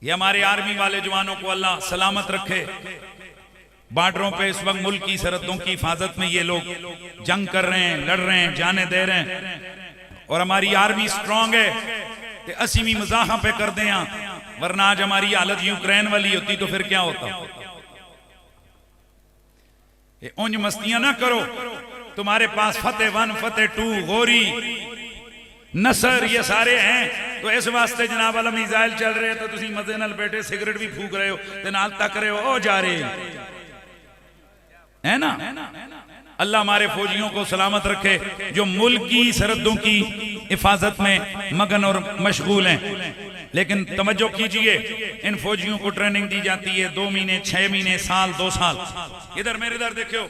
ये हमारे आर्मी वाले जवानों को अल्लाह सलामत रखे। बॉर्डरों पे इस वक्त मुल्क की सरहदों की हिफाजत में ये लोग जंग कर रहे हैं, लड़ रहे हैं, जाने दे रहे हैं, और हमारी आर्मी स्ट्रांग है कि असी भी मजाक पे कर दें, वरना आज हमारी हालत यूक्रेन वाली होती तो फिर क्या होता। उंज मस्तियां ना करो, तुम्हारे पास फतेह 1 फतेह 2 गोरी नसर ये सारे हैं, तो इस वास्ते जनाब वाला मिसाइल चल रहे तो तुसी मजे नाल बैठे सिगरेट भी फूक रहे हो ते नाल तक रहे हो, ओ जा रहे है ना। अल्लाह हमारे फौजियों को सलामत रखे जो मुल्क की सरहदों की हिफाजत में मगन और मशगूल हैं। लेकिन तवज्जो कीजिए, इन फौजियों को ट्रेनिंग दी जाती है 2 महीने, 6 महीने, साल, 2 साल। इधर मेरे इधर देखो,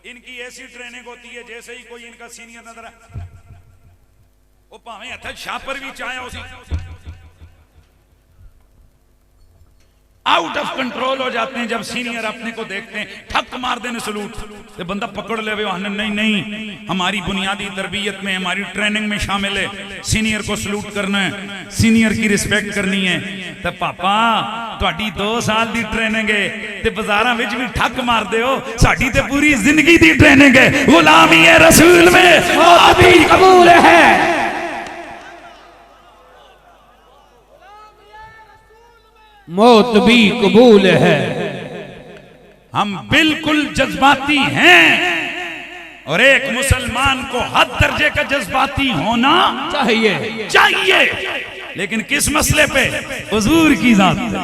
इनकी ऐसी ट्रेनिंग होती है जैसे ही कोई इनका सीनियर नजर आए वो भावे हथ छापर भी चाहे उसी आउट ऑफ कंट्रोल हो जाते हैं। जब सीनियर अपने को देखते हैं ठक मार देने सलूट, तो बंदा पकड़ ले नहीं नहीं, हमारी बुनियादी तरबियत में, हमारी ट्रेनिंग में शामिल है सीनियर को सलूट करना है, सीनियर की रिस्पेक्ट करनी है। तो पापा तुहाडी 2 साल की ट्रेनिंग है ते बाजारां विच भी ठक मार दे हो, साडी ते पूरी जिंदगी की ट्रेनिंग है। गुलामी है रसूल में मौत भी कबूल है। मौत भी कबूल है। हम बिल्कुल जज्बाती हैं, और एक मुसलमान को हद दर्जे का जज्बाती होना चाहिए। लेकिन किस मसले पे? हुजूर की जात पे।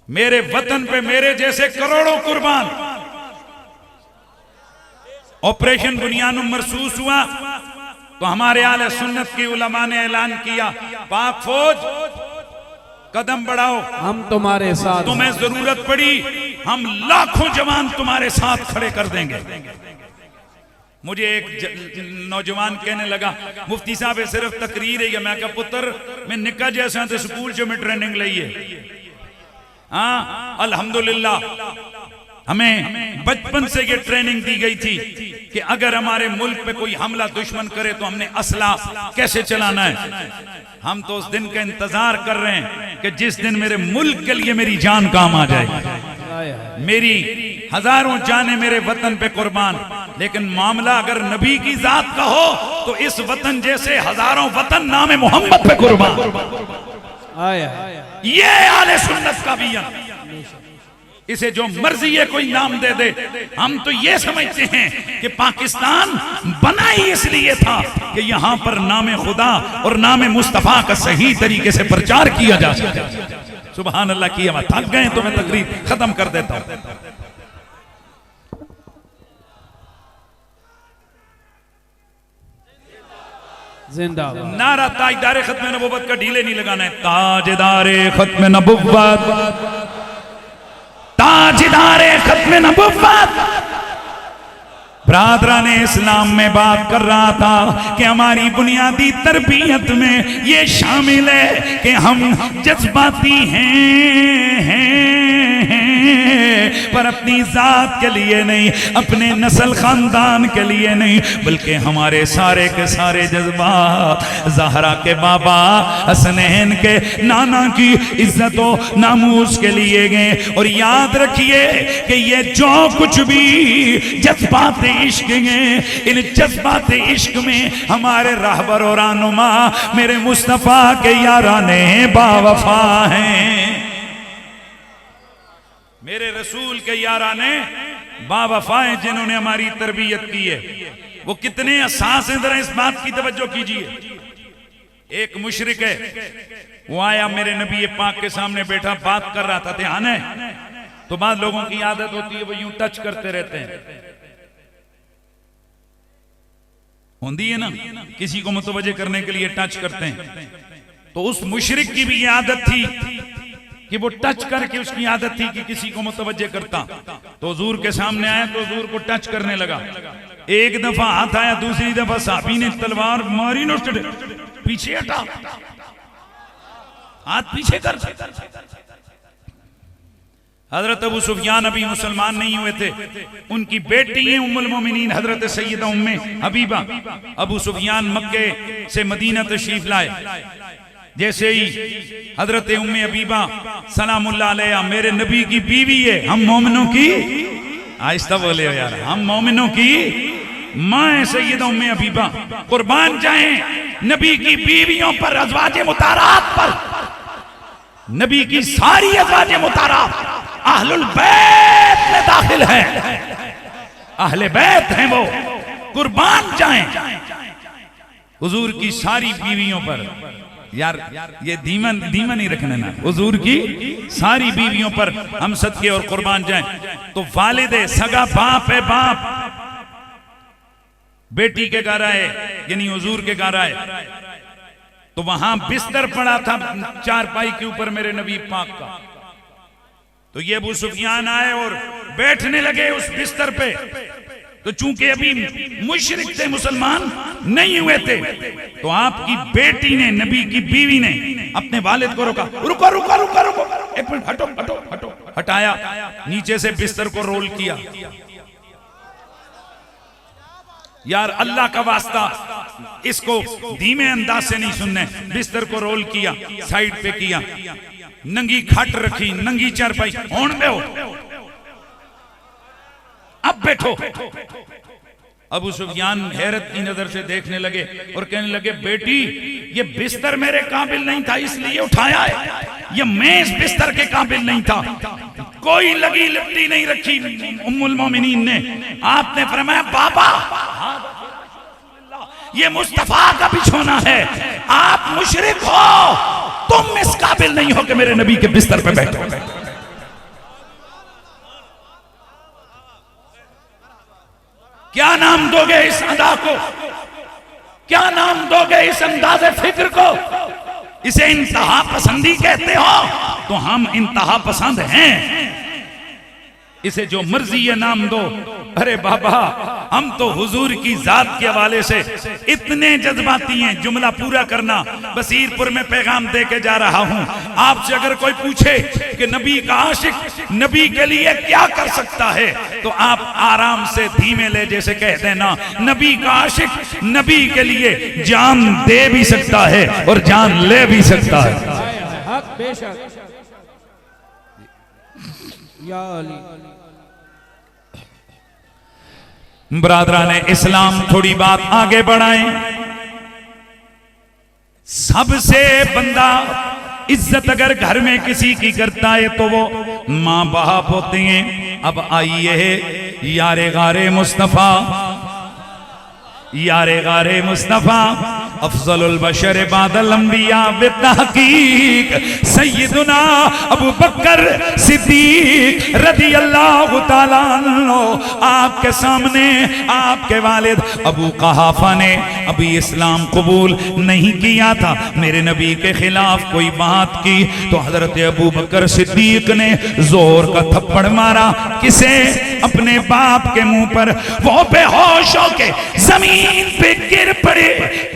मेरे वतन पे मेरे जैसे करोड़ों कुर्बान। ऑपरेशन बुनियान मरसूस हुआ तो हमारे आले सुन्नत की उलमा ने ऐलान किया, पाक फौज कदम बढ़ाओ, हम तुम्हारे साथ, तुम्हें जरूरत पड़ी हम लाखों जवान तुम्हारे साथ खड़े कर देंगे। मुझे एक नौजवान कहने लगा, मुफ्ती साहब सिर्फ तकरीर है। मैं कहा पुत्र मैं निका जैसा तो स्कूल से मैं ट्रेनिंग ली है। हाँ अल्हम्दुलिल्लाह हमें बचपन से ये ट्रेनिंग दी गई थी कि अगर हमारे मुल्क पे कोई हमला दुश्मन करे तो हमने असला कैसे चलाना है। हम तो उस दिन का इंतजार कर रहे हैं कि जिस दिन मेरे मुल्क के लिए मेरी जान काम आ जाए। मेरी हजारों जाने मेरे वतन पे कुर्बान, लेकिन मामला अगर नबी की जात का हो तो इस वतन जैसे हजारों वतन नामे मोहम्मद पे कुर्बान। ये आले सुन्नत का भी इसे जो मर्जी है कोई नाम दे दे, हम तो ये समझते हैं कि पाकिस्तान बना ही इसलिए था कि यहां पर नामे खुदा और नामे मुस्तफा का सही तरीके से प्रचार किया जा सके। सुभान अल्लाह की। हम थक गए तो मैं तकरीर खत्म कर देता हूं। जिंदाबाद। नारा ताजदारे खत्म नबुव्वत का ढीले नहीं लगाना है। ताजदारे खत्म नबुव्वत, ताजदारे खत्म नबुव्वत। ब्रादरान इस्लाम में बात कर रहा था कि हमारी बुनियादी तरबियत में ये शामिल है कि हम जज्बाती हैं पर अपनी जात के लिए नहीं, अपने नस्ल खानदान के लिए नहीं, बल्कि हमारे सारे के सारे जज्बात ज़हरा के बाबा हसनैन के नाना की इज्जत और नामूस के लिए गए। और याद रखिए कि ये जो कुछ भी जज्बात इश्क हैं, इन जज्बात इश्क में हमारे रहबर और रहनुमा मेरे मुस्तफा के याराने बावफा हैं। मेरे रसूल के याराने बावफा हैं जिन्होंने हमारी तरबियत की है। वो कितने एहसास हैं, जरा इस बात की तवज्जो कीजिए। एक मुशरिक है, वो आया मेरे नबी पाक के सामने बैठा बात कर रहा था। ध्यान है तो बाद लोगों की आदत होती है वो यूं टच करते रहते हैं, होती है ना, किसी को मुतवज्जे करने के लिए टच करते हैं। तो उस मुशरिक की भी ये आदत थी कि वो टच करके, उसकी आदत थी कि किसी को मुतवज्जे करता। तो हुजूर के सामने आया तो हुजूर को टच करने लगा। एक दफा हाथ आया, दूसरी दफा साहबी ने तलवार मारी, नो पीछे हटा, हाथ पीछे कर। हजरत अबू सुफियान अभी मुसलमान नहीं हुए थे, उनकी बेटी है उम्मुल मोमिनीन हजरत सैयदा उम्मे हबीबा। अबू सुफियान मक्के से मदीना तशरीफ लाए। जैसे ही हजरत उम्मे हबीबा सलामुल्लाह अलैहा मेरे नबी की बीवी है, हम मोमिनों की, आहिस्ता बोले हो यार, हम मोमिनों की मां है सैयदा उम्मे हबीबा। कुर्बान जाएं नबी की बीवियों पर, अज़वाजे मुतारात पर, नबी की सारी अज़वाजे मुतारात अहलुल बैत में दाखिल है, अहले बैत हैं वो। कुर्बान जाएं हुजूर की सारी बीवियों पर। यार ये दीमन ही रखना ना, हुजूर की सारी बीवियों पर हम सदके और कुर्बान जाएं। तो वालिदे सगा बाप है, बाप बेटी के घर आए, यानी हुजूर के घर आए, तो वहां बिस्तर पड़ा था चारपाई के ऊपर मेरे नबी पाक का। तो ये अबू सुफियान आए और बैठने लगे उस बिस्तर पे। तो चूंकि अभी मुशरिक थे, मुसलमान नहीं हुए थे, तो आपकी बेटी ने, नबी की बीवी ने अपने वालिद को रोका, रुको रुको रुको रुको, एक मिनट, हटो हटो हटो। हटाया, नीचे से बिस्तर को रोल किया। यार अल्लाह का वास्ता, इसको धीमे अंदाज से नहीं सुनने। बिस्तर को रोल किया, साइड पे किया, नंगी खाट रखी, नंगी चारपाई, होन दो, अब बैठो। अबू सुफियान हैरत की नजर से देखने लगे और कहने लगे, बेटी ये बिस्तर मेरे काबिल नहीं था इसलिए उठाया है, ये मैं इस बिस्तर के काबिल नहीं था। कोई लगी लिपटी नहीं रखी उम्मुल मोमिनीन ने। आपने फरमाया, बाबा ये मुस्तफा का बिछोना है, आप मुशरिक हो, तुम इस काबिल नहीं हो कि मेरे नबी के बिस्तर पे बैठो। क्या नाम दोगे इस अदा को, क्या नाम दोगे इस अंदाज़े फिक्र को? इसे इंतहा पसंदी कहते हो तो हम इंतहा पसंद हैं, इसे जो मर्जी ये नाम दो। अरे बाबा हम तो हुजूर की जात के हवाले से इतने जज्बाती हैं, जुमला पूरा करना। बसीरपुर में पैगाम दे के जा रहा हूं। आपसे अगर कोई पूछे कि नबी का आशिक नबी के लिए क्या कर सकता है, तो आप आराम से धीमे लहजे से कह देना, नबी का आशिक नबी के लिए जान दे भी सकता है और जान ले भी सकता है। हक बेशक या अली। ब्रादरान इस्लाम थोड़ी बात आगे बढ़ाएं। सबसे बंदा इज्जत अगर घर में किसी की करता है तो वो माँ बाप होते हैं। अब आइए यारे गारे मुस्तफा, यारे गारे मुस्तफा, अफजलुल बशर बादल अंबिया बितहकीक सय्यदुना अबू बकर सिद्दीक रदियल्लाहु ताला अन्हु। आपके सामने आपके वालिद अबू कहाफा ने अभी इस्लाम कबूल नहीं किया था, मेरे नबी के खिलाफ कोई बात की तो हजरत अबू बकर सिद्दीक ने जोर का थप्पड़ मारा। किसे? अपने बाप के मुंह पर। वो बेहोश होके जमीन पे गिर पड़े।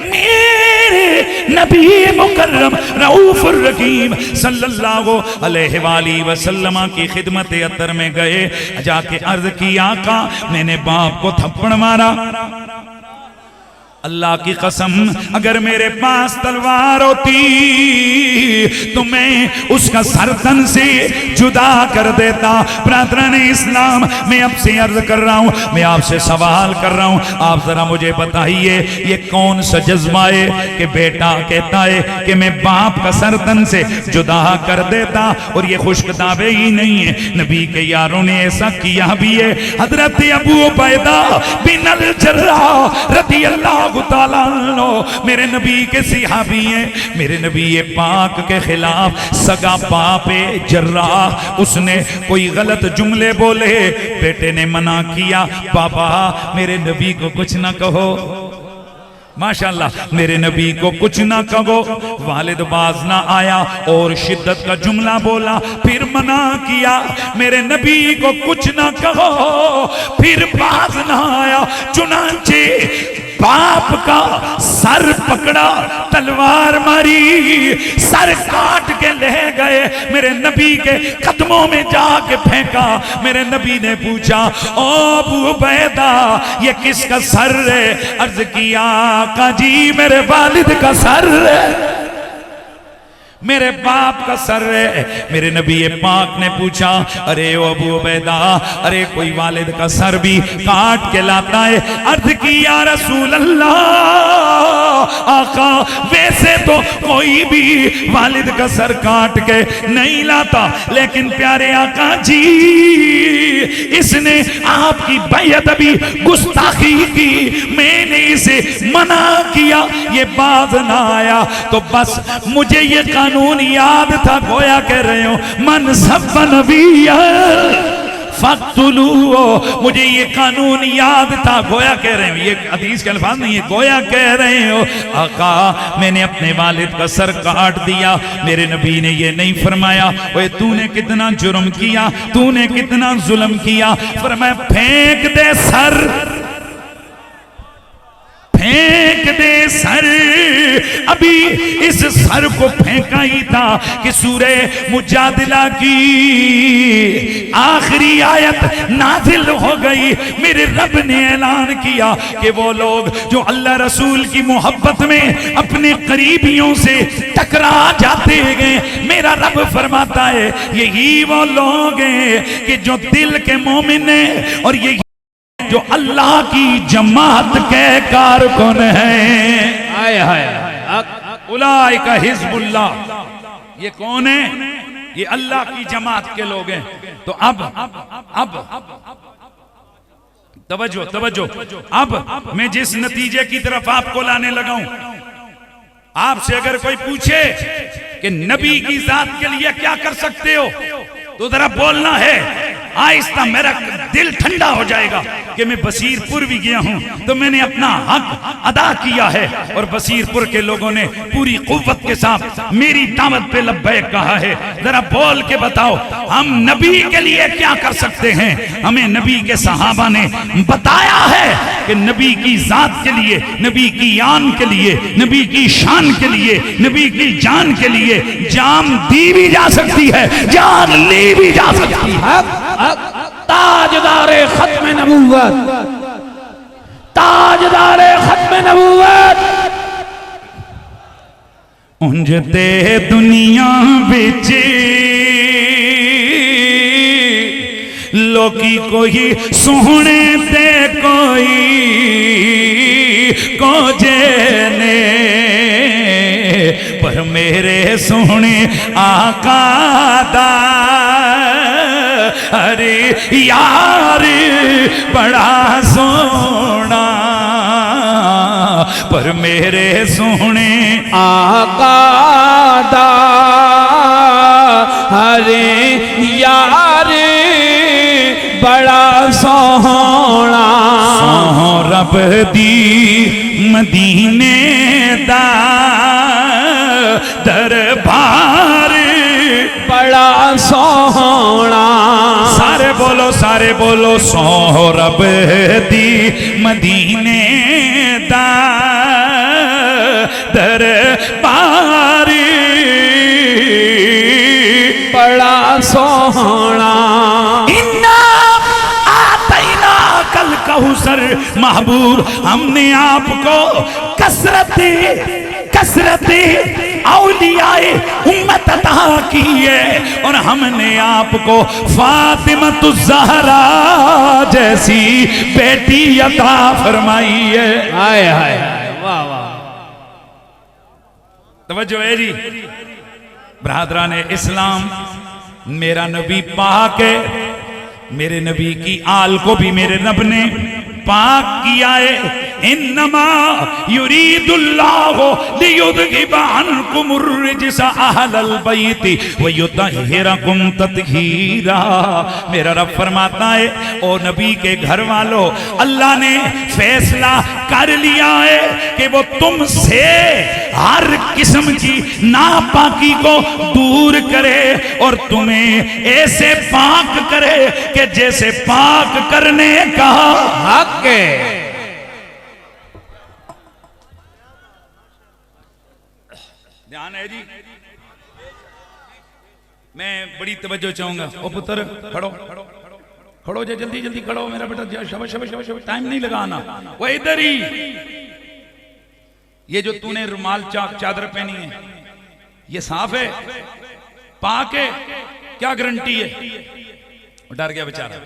मेरे नबी मुकर्रम रऊफुर रहीम सल्लल्लाहु अलैहि वसल्लम की खिदमत अतर में गए, जाके अर्ज की, आका मैंने बाप को थप्पड़ मारा। अल्लाह की कसम अगर मेरे पास तलवार होती तो मैं उसका सर तन से जुदा कर देता। ब्रादरान इस्लाम मैं आपसे अर्ज कर रहा हूँ, मैं आपसे सवाल कर रहा हूँ, आप जरा मुझे बताइए ये कौन सा जज्बा है कि बेटा कहता है कि मैं बाप का सर तन से जुदा कर देता, और ये खुश्क दावे ही नहीं है, नबी के यारों ने ऐसा किया भी है। हजरत अबू उबैदा बिन अल जर्राह रदियल्लाहु ताला अन्हु मेरे नबी के सहाबी हैं। मेरे नबी ये पाक के खिलाफ सगा बाप जर्राह, उसने कोई गलत जुमले बोले, बेटे ने मना किया, बाबा मेरे नबी को कुछ ना कहो, माशाल्लाह मेरे नबी को कुछ ना कहो। वालिद बाज ना आया और शिद्दत का जुमला बोला, फिर मना किया, मेरे नबी को कुछ ना कहो, फिर बाज ना आया, चुनांचे बाप का सर पकड़ा, तलवार मारी, सर काट के ले गए, मेरे नबी के कदमों में जाके फेंका। मेरे नबी ने पूछा, ओ अबू उबैदा ये किसका सर है? अर्ज किया, आका जी मेरे वालिद का सर है। मेरे बाप का सर है। मेरे नबी पाक ने पूछा, अरे ओ अबू उबैदा, अरे कोई वालिद का सर भी काट के लाता है? अर्ज की, या रसूल अल्लाह, आका वैसे तो कोई भी वालिद का सर काट के नहीं लाता, लेकिन प्यारे आका जी इसने आपकी बेअदबी गुस्ताखी की, मैंने इसे मना किया, ये बात ना आया, तो बस मुझे ये कानून याद था, गोया कह रहे हो मन सब नबिया फक्तुलू, मुझे ये कानून याद था, गोया कह रहे हो, ये हदीस के अल्फाज नहीं है, गोया कह रहे हो आका मैंने अपने वालिद का सर काट दिया। मेरे नबी ने ये नहीं फरमाया ओए तूने कितना जुर्म किया, तूने कितना जुल्म किया, फरमाया फेंक दे सर, फेंक दे सर। अभी इस सर को फेंका ही था कि सूरह मुजादिला की आखिरी आयत नाजिल हो गई। मेरे रब ने ऐलान किया कि वो लोग जो अल्लाह रसूल की मोहब्बत में अपने करीबियों से टकरा जाते हैं, मेरा रब फरमाता है यही वो लोग हैं कि जो दिल के मोमिन हैं और यही जो अल्लाह की जमात के कारकुन हैं। हाय हाय उलाइका हिज़्बुल्लाह, ये कौन है? ये अल्लाह की जमात के लोग हैं। तो अब तवज्जो तवज्जो, अब मैं जिस नतीजे की तरफ आपको लाने लगा हूं, आपसे अगर कोई पूछे कि नबी की जात के लिए क्या कर सकते हो, तो जरा बोलना है आहिस्ता, मेरा दिल ठंडा हो जाएगा कि मैं बसीरपुर भी गया हूं तो मैंने अपना हक अदा किया है, और बसीरपुर के लोगों ने पूरी कुव्वत के साथ मेरी दावत पे लब्बैक कहा है। जरा बोल के बताओ हम नबी के लिए क्या कर सकते हैं? हमें नबी के सहाबा ने बताया है कि नबी की जात के लिए, नबी की आन के लिए, नबी की शान के लिए, नबी की जान के लिए जान दी भी जा सकती है, जान ली भी जा सकती है। ताजदारे खत्म नबूवत, ताजदारे खत्म नबूवत, उंजते दुनिया बिच लोकी कोई सोहने ते कोई को जेने, पर मेरे सोहने आका दा अरे यार बड़ा सोना, पर मेरे सोहने आका दा हरे यार बड़ा सोहना, सोह रब दी मदीने दा दरबार बड़ा सोहना, सारे बोलो सोह रब दी मदीने दा दरबार बड़ा सोहना। कल कौसर महबूब, हमने आपको कसरते औलियाए उम्मत अता की है, और हमने आपको फातिमा ज़हरा जैसी बेटी अता फरमाई है। हाय हाय वाह वाह, तवज्जो है जी बरादरान इस्लाम, मेरा नबी पाक है, मेरे नबी की आल को भी मेरे रब ने पाक किया है। इन्नमा युरीदुल्लाहु लियुज़हिबा अन्कुमुर रिज्सा अहलल बैति व युतहिरकुम तत्हीरा। मेरा रब फरमाता है ओ नबी के घर वालों, अल्लाह ने फैसला कर लिया है कि वो तुमसे हर किस्म की नापाकी को दूर करे और तुम्हें ऐसे पाक करे कि जैसे पाक करने का हक है। ध्यान है जी, मैं बड़ी तवज्जो चाहूंगा। ओ पुत्र खड़ो खड़ो जा, जल्दी जल्दी खड़ो मेरा बेटा, शाबाश शाबाश शाबाश, टाइम नहीं लगाना। वो इधर ही, ये जो तूने रुमाल चादर पहनी है ये साफ है, पाक है, क्या गारंटी है? डर गया बेचारा।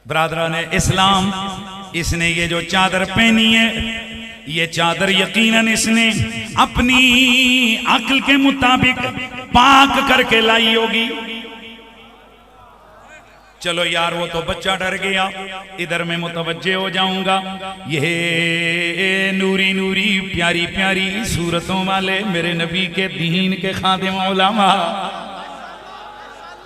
ब्रादरान इस्लाम, इसने ये जो चादर पहनी है, ये चादर यकीनन इसने अपनी अक्ल के मुताबिक पाक करके लाई होगी। चलो यार, वो तो बच्चा डर गया, इधर मैं मुतवज्जे हो जाऊंगा। ये नूरी नूरी प्यारी प्यारी सूरतों वाले मेरे नबी के दीन के खादिम उलमा,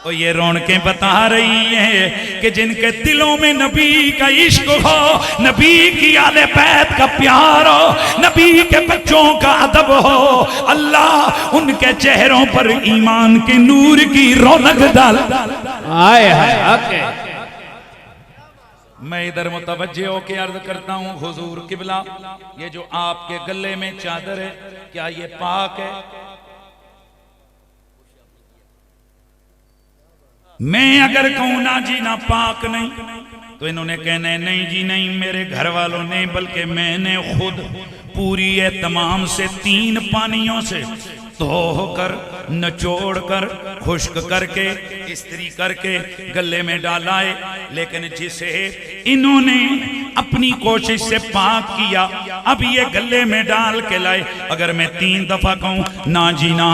तो ये रौनकें बता रही हैं कि जिनके दिलों में नबी का इश्क हो, नबी की आले बैत का प्यार हो, नबी के बच्चों का अदब हो, अल्लाह उनके चेहरों पर ईमान के नूर की रौनक डाल। आए हाय। मैं इधर मुतवज्जे होके अर्ज करता हूँ, हुजूर किबला, ये जो आपके गले में चादर है, क्या ये पाक है? मैं अगर कहूं ना जी ना पाक नहीं, तो इन्होंने कहना है नहीं जी नहीं, मेरे घर वालों ने, बल्कि मैंने खुद पूरी तमाम से 3 पानियों से धोकर, निचोड़ कर, खुश्क करके, इस्त्री करके गले में डाला है। लेकिन जिसे इन्होंने अपनी कोशिश से पाक किया, अब ये गले में डाल के लाए। अगर मैं 3 दफा कहूं ना जी ना,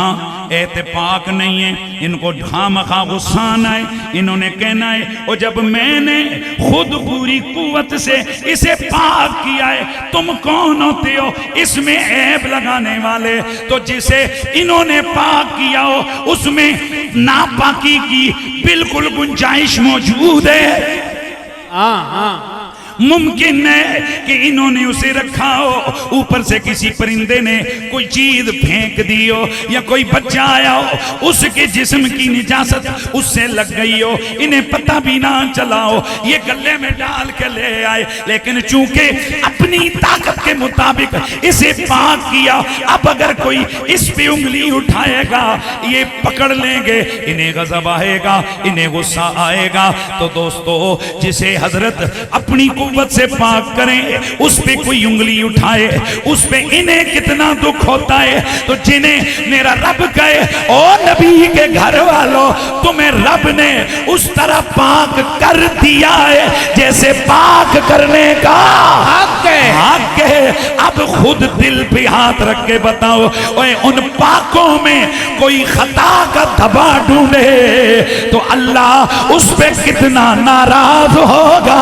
ऐते पाक नहीं है, इनको ढामखा गुस्सा है, इन्होंने कहना है और जब मैंने खुद पूरी कुव्वत से इसे पाक किया है, तुम कौन होते हो इसमें ऐब लगाने वाले? तो जिसे इन्होंने पाक किया हो, उसमें नापाकी की बिल्कुल गुंजाइश मौजूद है। हाँ, मुमकिन है कि इन्होंने उसे रखा हो, ऊपर से किसी परिंदे ने कोई चीज फेंक दी हो, या कोई बच्चा आया हो, उसके जिस्म की निजासत उससे लग गई हो, इन्हें पता भी ना चला हो, ये गले में डाल के ले आए। लेकिन चूंकि अपनी ताकत के मुताबिक इसे पाक किया, अब अगर कोई इस पे उंगली उठाएगा, ये पकड़ लेंगे, इन्हें गजब आएगा, इन्हें गुस्सा आएगा। तो दोस्तों, जिसे हजरत अपनी कुव्वत से पाक करें, उस पे कोई उंगली उठाए, उस पे इन्हें कितना दुख होता है। तो जिन्हें मेरा रब कहे, ओ नबी के घर वालों, तुम्हें रब ने उस तरह पाक कर दिया है जैसे पाक करने का हक है। अब खुद दिल पे हाथ रख के बताओ, ओए उन पाकों में कोई खता का धब्बा ढूंढे तो अल्लाह उस पे कितना नाराज होगा।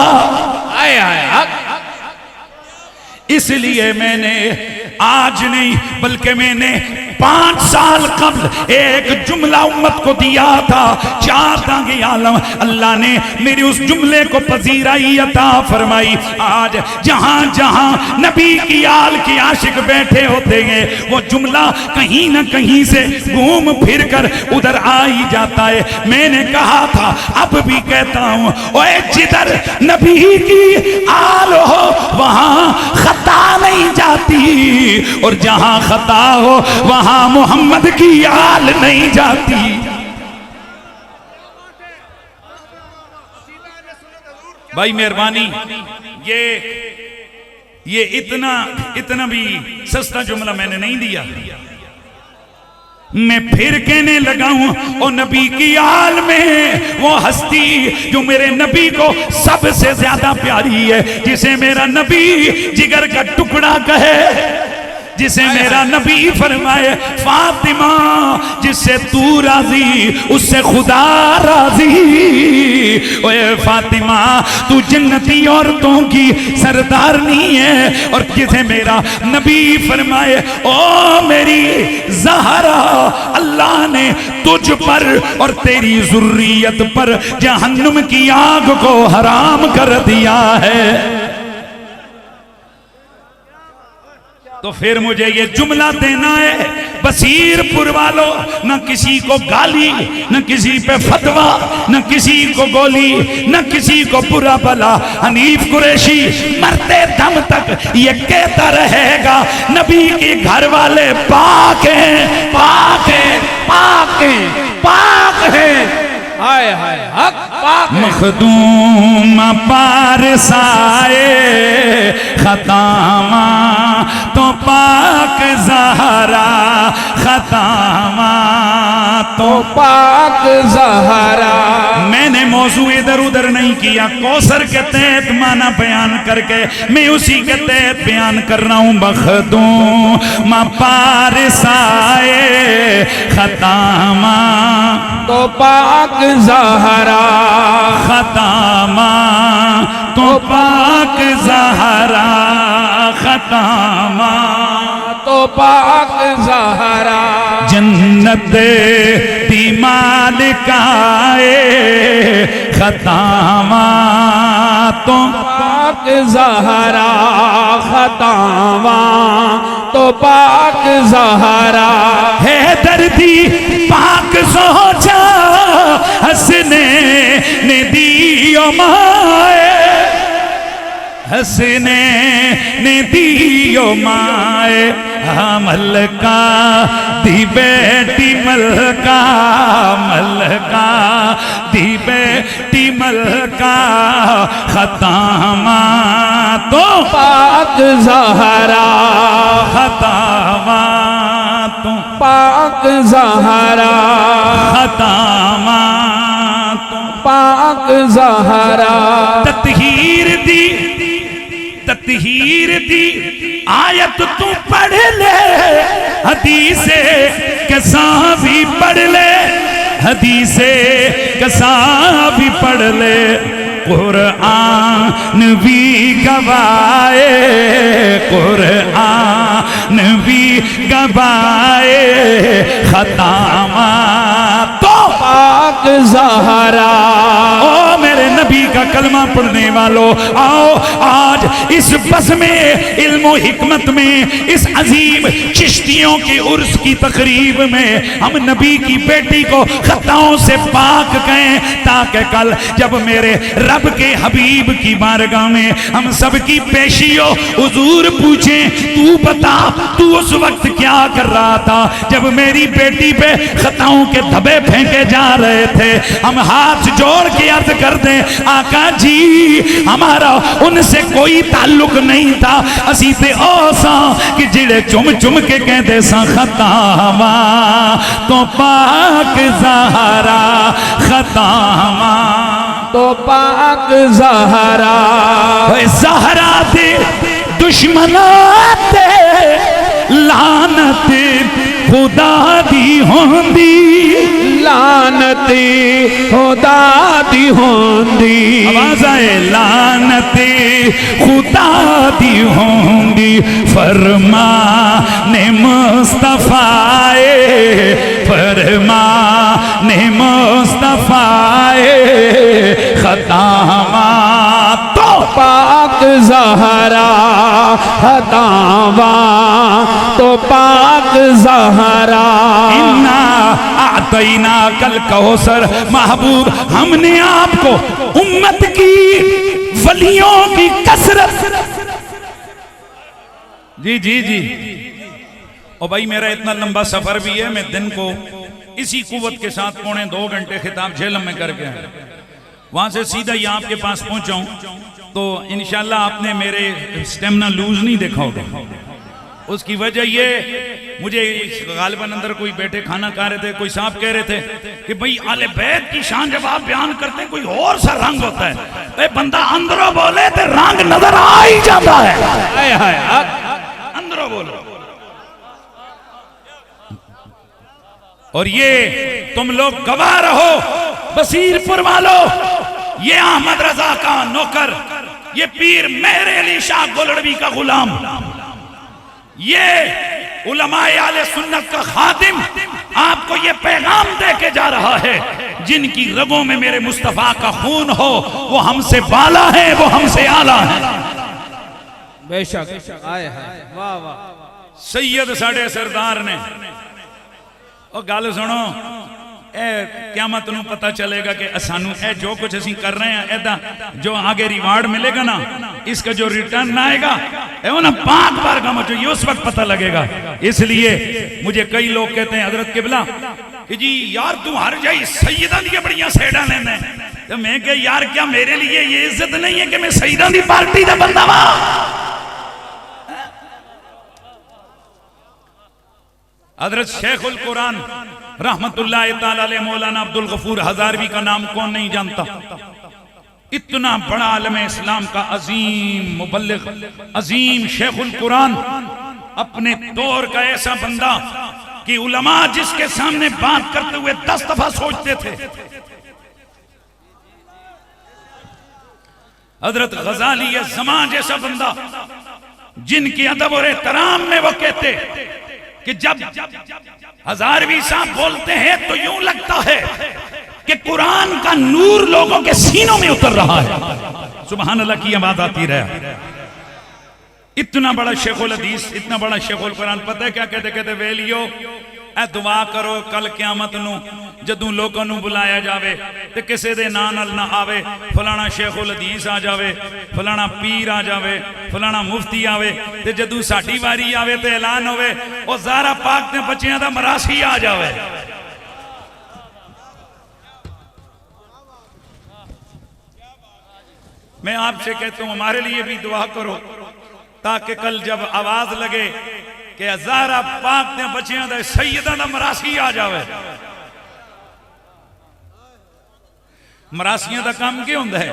इसलिए मैंने आज नहीं, बल्कि मैंने 5 साल कबल एक जुमला उम्मत को दिया था, 4 दांगे आलम, अल्लाह ने मेरी उस जुमले को पजीराई अता फरमाई। आज जहां जहां नबी की आल के आशिक बैठे होते हैं, वो जुमला कहीं ना कहीं से घूम फिर कर उधर आ ही जाता है। मैंने कहा था, अब भी कहता हूं, ओए जिधर नबी की आल हो वहां खता नहीं जाती, और जहां खता हो वहां मोहम्मद की आल नहीं जाती। भाई मेहरबानी, ये इतना भी सस्ता जुमला मैंने नहीं दिया। मैं फिर कहने लगा हूं, और नबी की आल में वो हस्ती जो मेरे नबी को सबसे ज्यादा प्यारी है, जिसे मेरा नबी जिगर का टुकड़ा कहे, जिसे मेरा नबी फरमाए, फातिमा जिससे तू राजी उससे खुदा राजी। ओए फातिमा, तू जन्नती औरतों की सरदारनी है, और जिसे मेरा नबी फरमाए, ओ मेरी ज़हरा, अल्लाह ने तुझ पर और तेरी ज़ुर्रियत पर जहन्नुम की आग को हराम कर दिया है। तो फिर मुझे ये जुमला देना है, बसीरपुर वालों, न किसी को गाली, न किसी पे फतवा, न किसी को गोली, न किसी को बुरा भला। हनीफ कुरैशी मरते दम तक ये कहता रहेगा, नबी के घर वाले पाक हैं, पाक हैं, पाक हैं, पाक हैं। हाय हाय हक पाक है। मखदूम पारसाए खतामा तो पाक ज़हरा खतामा तो पाक ज़हरा। मैंने मौजू इधर उधर नहीं किया, कौसर के तहत माना बयान करके मैं उसी के तहत बयान कर रहा हूँ। मखदूम पारसाए खतामा तो पाक ज़हरा खतामा तो पाक ज़हरा खतामा तो पाक ज़हरा। जन्नत दी मालिकाए खतामा तो पाक ज़हरा खतामा तो पाक ज़हरा। है दर्दी पाक सोचा हंसने ने दियो माए हंसने ने दियो माए मलका दी बेटी मलका मलका दी बेटी मलका खतामा तो पाक ज़हरा खतामा तो पाक ज़हरा खतामा तो पाक ज़हरा। ततहीर दी आयत तू पढ़ ले हदीसे कसा भी पढ़ ले हदीसे कसा भी पढ़ ले कुरआन भी गवाए कुरआन भी गवाए खतामा तो पाक ज़हरा। ओ मेरे नबी का कलमा पढ़ने वालों, आओ आज इस बस में इल्म हिकमत में इस अजीम चिश्तियों के उर्स की तकरीब में हम नबी की बेटी को खताओं से पाक कहें, ताकि कल जब मेरे रब के हबीब की बारगाह में हम सबकी पेशी हो, हुजूर पूछें तू बता तू उस वक्त क्या कर रहा था जब मेरी बेटी पे खताओं के धब्बे फेंके जा रहे थे। हम हाथ जोड़ के अर्ज कर दें आका जी हमारा उनसे कोई ताल्लुक नहीं था, असी ते ओसा कि जिड़े चुम चुम के कहते सा खतामा तो पाक ज़हरा खतामा तो पाक ज़हरा। ज़हरा दे दुश्मनाते लानत खुदा दी होंदी लानती खुदा दी होंदी। आवाज आए लानती खुदा दी होंदी फरमाने मुस्तफ़ाए फरमाने मुस्तफ़ाए खतामा तो पाक ज़हरा खतामा तो पाक ज़हरा। इन्ना आतैना कल कौसर महबूब हमने आपको उम्मत की वलियों की कसरत जी जी जी। और भाई मेरा इतना लंबा सफर भी है, मैं दिन को इसी कुव्वत के साथ 2.25 घंटे खिताब झेलम में करके वहां से सीधा ही आपके पास पहुंचा हूं, तो इंशाल्लाह आपने मेरे स्टेमिना लूज नहीं देखा होगा। उसकी वजह ये मुझे गालिबन अंदर कोई बैठे खाना खा रहे थे, कोई साहब कह रहे थे कि भाई आले बैत की शान जब आप बयान करते हैं कोई और सा रंग होता है, बंदा अंदरों बोले तो रंग नजर आ ही जाता है। अंदरों बोलो और ये तुम लोग गवाह रहो बसीरपुर वालों, ये अहमद रजा का नौकर, ये पीर मेहर अली शाह गोलड़वी का गुलाम, ये उलमाए आले सुन्नत का खादिम आपको ये पैगाम दे के जा रहा है, जिनकी रगों में मेरे मुस्तफा का खून हो वो हमसे बाला है, वो हमसे आला है। बेशक आए हैं। वाह वाह। सैयद साढ़े सरदार ने और गल सुनो, क़यामत नूं पता चलेगा कि सानू जो कुछ असीं कर रहे हैं ऐदा जो आगे रिवार्ड मिलेगा ना, इसका जो रिटर्न आएगा वो ना पाक बारगाह में जो ये उस वक्त पता लगेगा। इसलिए मुझे कई लोग कहते हैं हजरत किबला कि जी यार तू हर जाई सैयदा दी बड़ियां सेड़ा लेना। तो मैं कहा यार क्या मेरे लिए ये इज्जत नहीं है कि मैं सैयदा दी पार्टी का बंदा वा। हजरत शेखुल कुरान रहमतुल्लाह ताला अलैह मौलाना अब्दुल गफूर हजारवी का नाम कौन नहीं जानता। इतना बड़ा आलम इस्लाम का अजीम मुबल्लिग, अजीम शेखुल कुरान, अपने दौर का ऐसा बंदा कि उलमा जिसके सामने बात करते हुए 10 दफा सोचते थे। हजरत गजाली ज़मान जैसा बंदा जिनकी अदब और एहतराम में वो कहते कि जब हजारवी साहब बोलते हैं तो यूं लगता है कि कुरान का नूर लोगों के सीनों में उतर रहा है। सुभान अल्लाह की आवाज आती रहे। इतना बड़ा शेखुल हदीस, इतना बड़ा शेखुल कुरान। पता है क्या कहते? कहते वेलियो ए दुआ करो कल क़यामत नू जदों लोगों नू बुलाया जावे ते किसी दे नाम नाल ना आवे फलाना शेखुल हदीस आ जावे, फलाना पीर आ जावे, फलाना मुफ्ती आवे, ते जदों साडी वारी आवे ते ऐलान होवे ओ ज़ारा पाक दे बच्चियां दा मरासी आ जावे। मैं आपसे कहता हूं हमारे लिए भी दुआ करो ताकि कल जब आवाज लगे कि ज़ारा पाक दे बच्चियां दा सैयदा दा मरासी आ जावे। मरासियां दा काम क्या हुंदा है?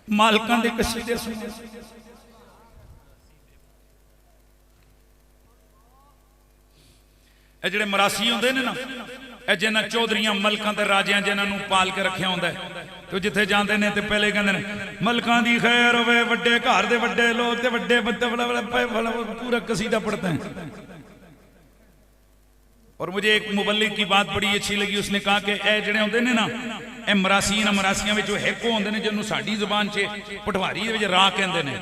मालकां दे कसीदे सुनने। ए जिहड़े मरासी हुंदे ने ना, ए जिन्हां चौधरियां मलकां ते राजियां जिन्हां नूं पाल के रखिया हुंदा है, तो जिथे जाते हैं तो पहले कहते हैं मलकां दी खैर होवे, वड्डे घर दे वड्डे लोग ते वड्डे पूरा कसीदा पढ़ते हैं। और मुझे एक मुबल्लिग की बात बड़ी अच्छी लगी। उसने कहा कि ए जिहड़े होंदे ने ना, ए मरासियां विचों एक होंदे ने जिन्होंने साडी जुबान च पटवारी दे विच राह कहंदे ने।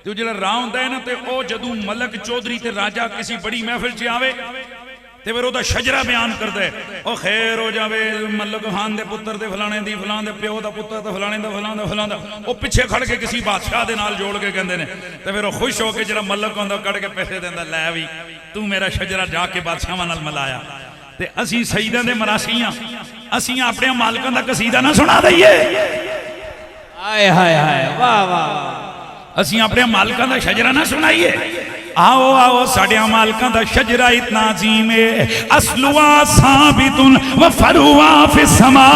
तो जिहड़ा राह हुंदा है ना, तो ओ जदों मलक चौधरी ते राजा किसी बड़ी महफिल च आवे ते फिर ओदा शजरा बयान करदा है, ओ खैर हो जावे मलक खान दे पुत्र ते फलाने दी, फलाने दे प्यो दा पुत्र ते फलाने दा फलाने दा फलाने दा। ओ पिछे खड़ के किसी बादशाह दे नाल जोड़ के कहंदे ने, ते फिर ओ खुश हो के जिहड़ा मलक हुंदा कड़ के पैसे देंदा, लै भी तू मेरा शजरा जाके बादशाहां नाल मिलाया। ते असीं सईदां दे मरासियां असीं अपने मालकां दा कसीदा ना सुना दईए। हाय हाय हाय वाह वाह। असीं अपने मालकां दा शजरा ना सुनाइए। आओ आओ साढ़े मालकां दा शजरा इतना अजीम है। असलुआ साबितुन व फरुआ फिस समा।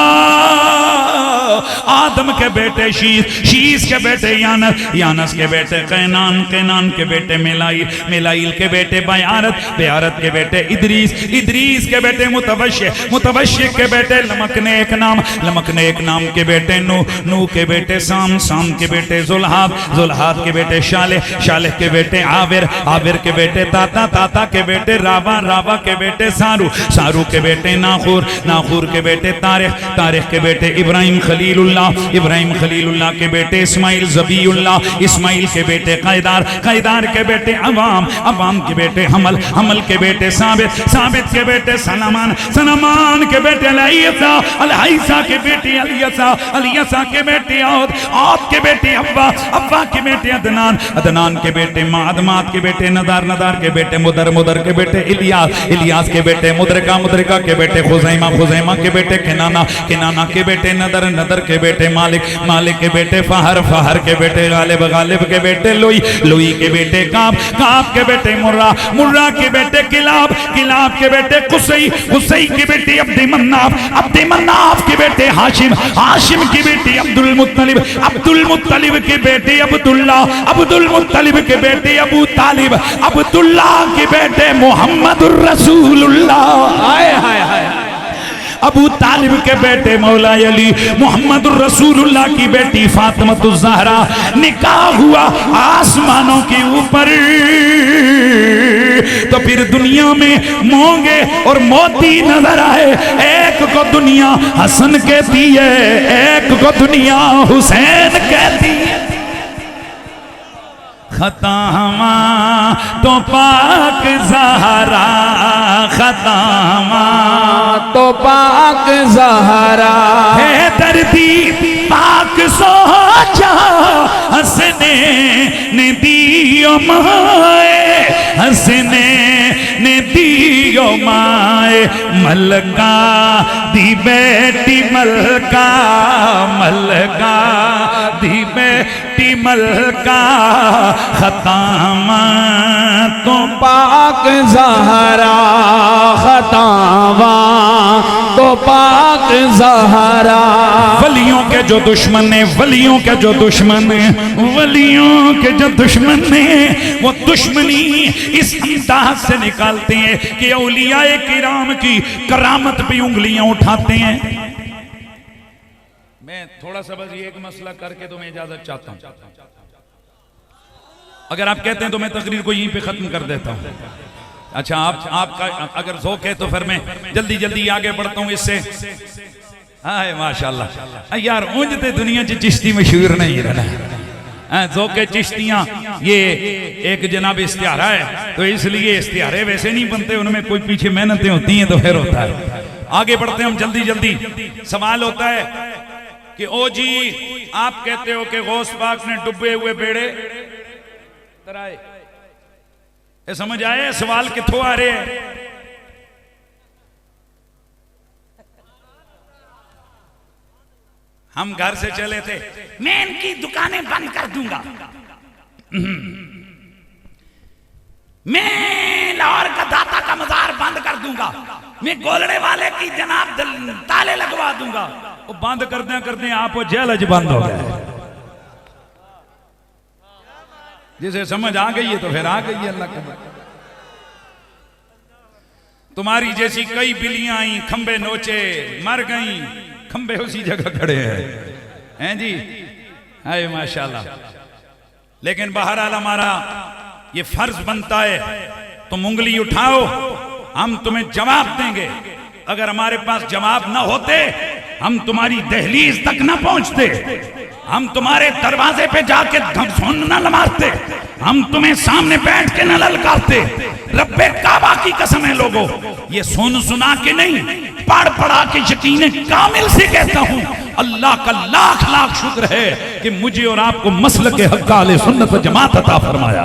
आदम के बेटे शीस, शीस के बेटे यानस, यानस के बेटे कैनान, कैनान के बेटे मिलाइल, मिलाइल के बेटे बयारत, बयारत के बेटे इदरीस, इदरीस के बेटे मुतवश्य, मुतवश्य के बेटे लमकनेक नाम, लमकनेक नाम के बेटे नूह, नूह के बेटे साम, साम के बेटे जुल्हाब, जुल्हाब के बेटे शालेह, शालेह के बेटे आविर, आविर के बेटे ताता, ताता के बेटे रावा, रावा के बेटे सारू, सारू के बेटे नाखूर, नाखूर के बेटे तारिख, तारिख के बेटे इब्राहिम खलीलुल्लाह, इब्राहिम खलीलुल्लाह के बेटे इस्माइल ज़बीउल्लाह, इस्माइल के बेटे क़ैदार, क़ैदार के बेटे अवाम, अवाम के बेटे हमल, हमल के बेटे साबित, साबित के बेटे सलमान, सलमान के बेटे अलयसा, अलयसा के बेटे अलयसा, अलयसा के बेटे औद, औद के बेटे अव्वा, अव्वा के बेटे अदनान, अदनान के बेटे माद, माद के बेटे नदार, नदार के बेटे मुदर, मुदर के बेटे इलियास, इलियास के बेटे मुदरिका, मुदरिका के बेटे खुज़ैमा, खुज़ैमा के बेटे किनाना, किनाना के बेटे नदर, नदर के बेटे मालिक, मालिक के बेटे फहर, फहर के बेटे गालिब, गालिब के बेटे लुई, लुई के बेटे काब, काब के बेटे मुर्रा, मुर्रा के बेटे किलाब, किलाब के बेटे कुसई, कुसई के बेटे अब्दे मन्नाफ, अब्दे मन्नाफ के बेटे हाशिम, हाशिम की बेटी अब्दुल मुत्तलिब, अब्दुल मुत्तलिब के बेटे अब्दुल्ला, अब्दुल मुत्तलिब के बेटे अबू तालिब, अब्दुल्ला के बेटे मोहम्मदुर रसूलुल्लाह। हाय हाय हाय। अबू तालिब के बेटे मौला अली, मोहम्मदुर रसूलुल्लाह की बेटी फातिमा ज़हरा। निकाह हुआ आसमानों के ऊपर, तो फिर दुनिया में मोंगे और मोती नजर आए। एक को दुनिया हसन कहती है, एक को दुनिया हुसैन कहती है। खतामा तो पाक ज़हरा, खतामा तो पाक ज़हरा है दर्दी पाक सोचा, हंसने ने दियो माए, हंसने ने दी ओ माए मलका दी बेटी मलका, मलका दी बेटी मलका, खतामा तो पाक ज़हरा, खतावा तो पाक ज़हरा। वलियों के जो दुश्मन है, वलियों के जो दुश्मन है, वलियों के जो दुश्मन है, वो दुश्मनी इस अंदाज से निकालते हैं कि औलियाए किराम की करामत पे उंगलियां उठाते हैं। मैं थोड़ा सा बस ये एक मसला करके तो मैं इजाजत चाहता हूं। अगर आप कहते हैं तो मैं तकरीर को यहीं पे खत्म कर देता हूं। अच्छा, आपका अगर ज़ौक़ है तो फिर मैं जल्दी जल्दी आगे बढ़ता हूं इससे। हाय माशाल्लाह यार, ऊंजते दुनिया च चिश्ती मशहूर नहीं रहना। ज़ौक़ चिश्तियाँ ये एक जनाब इश्तिहारा है, तो इसलिए इश्तिहारे वैसे नहीं बनते, उनमें कोई पीछे मेहनतें होती हैं तो फिर होता है। आगे बढ़ते हैं हम जल्दी जल्दी। सवाल होता है कि ओ जी, आप कहते हो कि गौस पाक ने डूबे हुए बेड़े तराए। ये समझ आए सवाल किथों आ रहे हैं? हम घर से चले थे, मैं इनकी दुकानें बंद कर दूंगा, मैं लाहौर का दाता का मजार बंद कर दूंगा, मैं गोलड़े वाले की जनाब ताले लगवा दूंगा। वो बंद करते आप वो जेल ज बंद हो गए। जिसे समझ आ गई है तो फिर आ गई है। अल्लाह का तुम्हारी जैसी कई बिल्लियां आई, खंबे नोचे, मर गई, खंबे उसी जगह खड़े हैं जी। हाय माशाल्लाह। लेकिन बहरहाल हमारा ये फर्ज बनता है, तुम उंगली उठाओ, हम तुम्हें जवाब देंगे। अगर हमारे पास जवाब ना होते, हम तुम्हारी दहलीज तक ना पहुंचते, हम तुम्हारे दरवाजे पे जाके धमसोन न लमारते, हम तुम्हें सामने बैठ के न ललकारते। रब्बे काबा की कसम है लोगों, ये सुन सुना के नहीं, पढ़ पढ़ा के यकीन कामिल से कहता हूं, अल्लाह का लाख लाख शुक्र है कि मुझे और आपको मसलक के हक़ अहले सुन्नत व जमात अता फरमाया।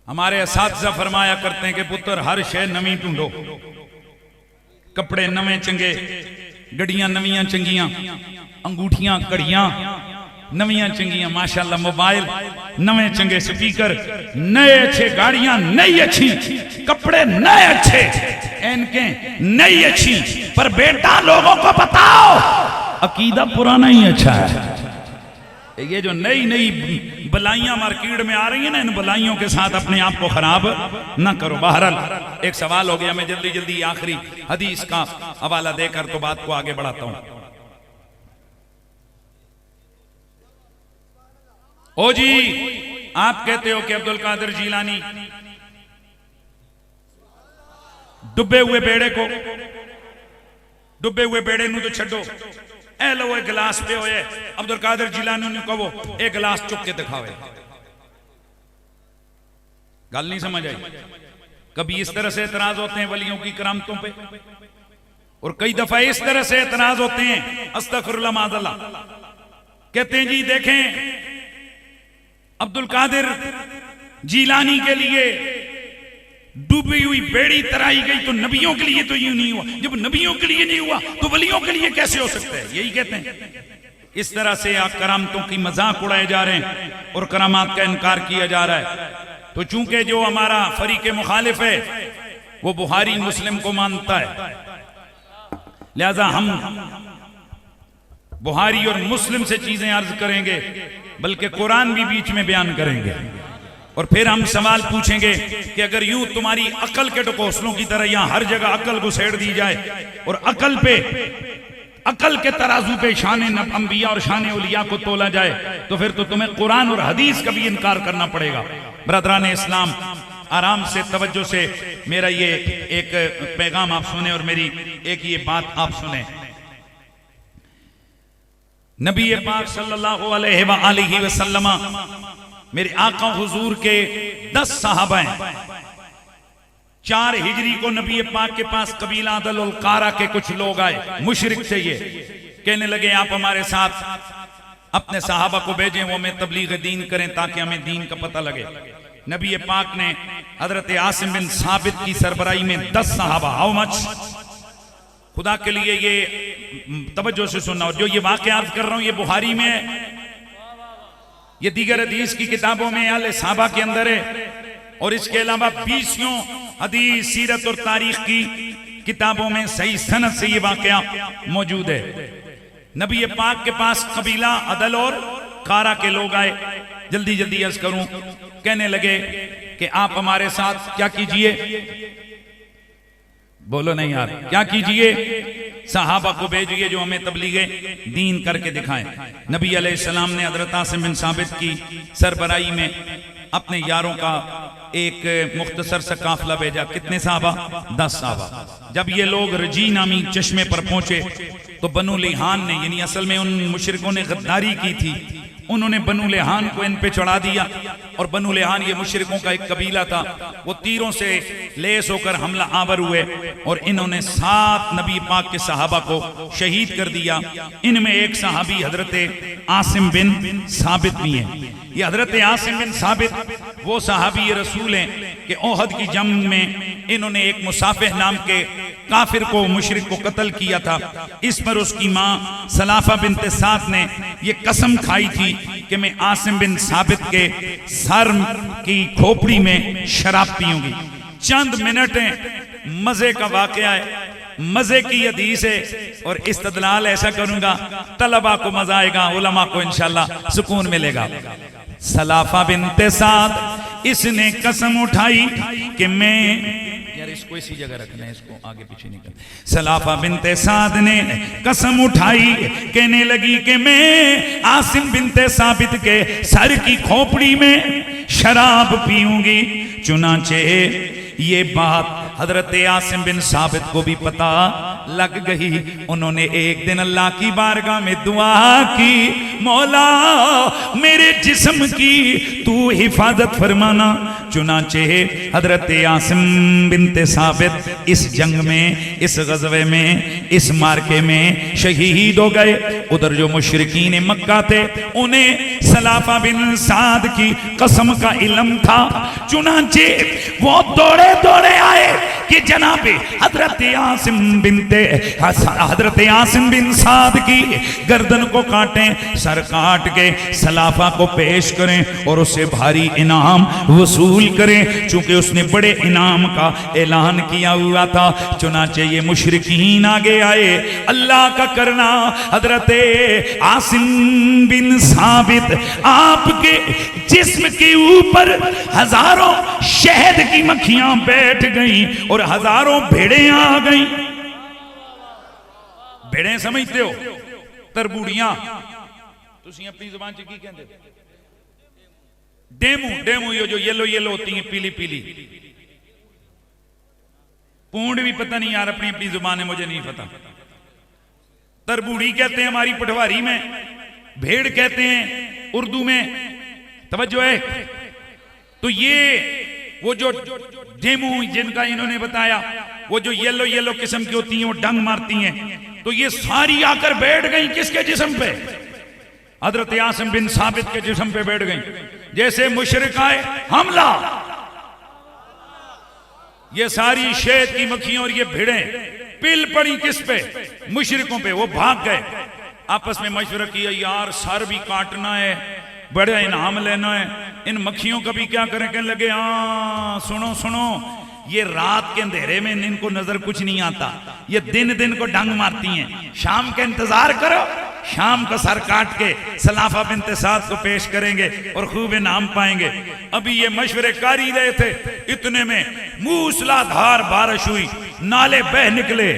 हमारे असातिज़ा फरमाया करते हैं कि पुत्र हर शय नवी ढूंढो, कपड़े नवे चंगे, गड्डियां नवियां चंगियां, अंगूठियां घड़ियां नवियां चंगियां, माशाल्लाह मोबाइल नवे चंगे, स्पीकर नए अच्छे, गाड़ियां नई अच्छी, कपड़े नए अच्छे, इनके नई अच्छी। पर बेटा लोगों को बताओ, अकीदा पुराना ही अच्छा है। ये जो नई नई बलाइयां मार्केट में आ रही है ना, इन बलाइयों के साथ अपने आप को खराब ना करो। बहरहाल एक सवाल हो गया, मैं जल्दी जल्दी आखिरी हदीस का हवाला देकर तो बात को आगे बढ़ाता हूं। ओ जी, आप कहते हो कि अब्दुल कादिर जीलानी डुबे हुए बेड़े को, डुबे हुए बेड़े नू तो छड्डो, ए लो एक गिलास पे होए, अब्दुल कादिर जिलानी ने कहो एक गिलास चुक के दिखावे। गल नहीं समझ आई? कभी इस तरह से एतराज होते हैं वलियों की करामतों पे, और कई दफा इस तरह से एतराज होते हैं, अस्तगफिरुल्लाह माज़अल्लाह, कहते हैं जी देखें अब्दुल कादिर जीलानी के लिए डूबी हुई बेड़ी तराई गई, तो नबियों के लिए तो यूं नहीं हुआ, जब नबियों के लिए नहीं हुआ तो वलियों के लिए कैसे हो सकता है? यही कहते हैं। इस तरह से करामतों की मजाक उड़ाए जा रहे हैं और करामात का इनकार किया जा रहा है। तो चूंकि जो हमारा फरीक मुखालिफ है वो बुखारी मुस्लिम को मानता है, लिहाजा हम बुखारी और मुस्लिम से चीजें अर्ज करेंगे, बल्कि कुरान भी बीच में बयान करेंगे, और फिर हम सवाल पूछेंगे कि अगर यूं तुम्हारी अकल के टकोसलों की तरह यहां हर जगह अकल घुसेड़ दी जाए और अकल पे, अकल के तराजू पे शान अंबिया और शान उलिया को तोला जाए, तो फिर तो तुम्हें कुरान और हदीस का भी इनकार करना पड़ेगा। ब्रदरान इस्लाम, आराम से तवज्जो से मेरा ये एक पैगाम आप सुने और मेरी एक ये बात आप सुने। नबी पाक सल्लल्लाहु अलैहि वसल्लम मेरे आका हुजूर के 10 साहबा हैं। 4 हिजरी को नबी पाक के पास कबीला अदल कारा के कुछ लोग आए, मुशरिक थे ये, कहने लगे आप हमारे साथ अपने साहबा को भेजें, वो हमें तबलीग दीन करें ताकि हमें दीन का पता लगे। नबी पाक ने हजरत आसिम बिन साबित की सरबराही में 10 सहाबा, हाउ मच, खुदा के लिए ये तवज्जो से सुनना। और जो ये वाक़या अर्ज कर रहा हूं ये बुखारी में है, ये दीगर हदीस की किताबों में अल साहबा के अंदर है, और इसके अलावा 20 हदीस सीरत और तारीख की किताबों में सही सनद से ये वाक़या मौजूद है। नबी पाक के पास कबीला अदल और कारा के लोग आए, जल्दी जल्दी अर्ज करूं, कहने लगे कि आप हमारे साथ क्या कीजिए, बोलो नहीं यार, क्या कीजिए, सहाबा को भेजिए जो हमें तबलीगे दीन करके दिखाएं। नबी अलैहिस्सलाम ने हजरत आसिम बिन साबित की सरबराही में अपने यारों का एक मुख्तसर सा काफिला भेजा। कितने साहबा? 10 साहबा। जब ये लोग रजी नामी चश्मे पर पहुंचे तो बनु लिहान ने, यानी असल में उन मुशरिकों ने गद्दारी की थी, उन्होंने बनु लिहान को इन पे चढ़ा दिया। और बनु लिहान ये मुशरिकों का एक कबीला था, वो तीरों से लेस होकर हमला आवर हुए और इन्होंने 7 नबी पाक के सहाबा को शहीद कर दिया। इनमें एक सहाबी हजरत आसिम बिन साबित भी हैं। ये हजरत आसिम बिन साबित वो सहाबी रसूल हैं कि ओहद की जंग में इन्होंने एक मुसाफिर नाम के काफिर को, मुशरिक को कत्ल किया था। इस पर उसकी मां सलाफा बिनते साद ने ये कसम खाई थी कि मैं आसिम बिन साबित के सर की खोपड़ी में शराब पीऊंगी। चंद मिनट मजे का वाकया है, मजे की हदीस है, और इस्तदलाल ऐसा करूंगा तलबा को मजा आएगा, उलमा को इंशाल्लाह सुकून मिलेगा। सलाफा बिनते साद इसने कसम उठाई कि मैं, यार इसको इसी जगह रखना है, इसको आगे पीछे नहीं करना। सलाफा बिनते साद ने कसम उठाई, कहने लगी कि मैं आसिम बिनते साबित के सर की खोपड़ी में शराब पीऊंगी। चुनांचे ये बात हजरत आसिम बिन साबित को भी पता लग गई। उन्होंने एक दिन अल्लाह की बारगाह में दुआ की, मौला मेरे जिस्म की तू हिफाजत फरमाना। चुनांचे हजरत आसिम बिनते साबित इस जंग में, इस गज़वे में, इस मार्के में शहीद हो गए। उधर जो मुशरिकीन मक्का थे उन्हें सलाफा बिन साद की कसम का इल्म था। चुनांचे वो दौड़े दौड़े आए कि जनाबे हजरत आसिम बिन साद की गर्दन को काटें, सर काट के सलाफा को पेश करें और उससे भारी इनाम वसूल करें, चूंकि उसने बड़े इनाम का ऐलान किया हुआ था। चुनांचे ये मुशरिकीन आगे आए। अल्लाह का करना, हजरत आसिम बिन साबित आपके जिस्म के ऊपर हजारों शहद की मक्खियां बैठ गईं और हजारों भेड़ें आ गईं। भेड़ें समझते हो? तरबूड़ियां, तुसी अपनी जुबान च की कहंदे? डेमू, डेमू ये जो येलो येलो होती हैं, पीली पीली। पूंड भी पता नहीं यार, अपनी अपनी जुबान है, मुझे नहीं पता। तरबूड़ी कहते हैं हमारी पटवारी में, भेड़ कहते हैं उर्दू में। तवज्जो है? तो ये वो जो डेमू जिनका इन्होंने बताया, वो जो येलो येलो किस्म की होती हैं, वो डंग मारती हैं। तो ये सारी आकर बैठ गई किसके जिस्म पे? हजरत आसिम बिन साबित के जिस्म पे बैठ गई। जैसे मुशरिक आए, हमला। ये सारी शहद की मक्खियां और ये भिड़ें पिल पड़ी किस पे? मुशरिकों पे। वो भाग गए, आपस में मशवरा किया, यार सर भी काटना है, बड़ा इनाम लेना है, इन मक्खियों का भी क्या करें। कहने लगे, हाँ सुनो सुनो, ये रात के अंधेरे में इनको नजर कुछ नहीं आता, ये दिन दिन को डंग मारती हैं। शाम का इंतजार करो, शाम को सर काट के सलाफा बिनते साद को पेश करेंगे और खूब इनाम पाएंगे। अभी ये मशवरे कर ही रहे थे, इतने में मूसलाधार बारिश हुई, नाले बह निकले।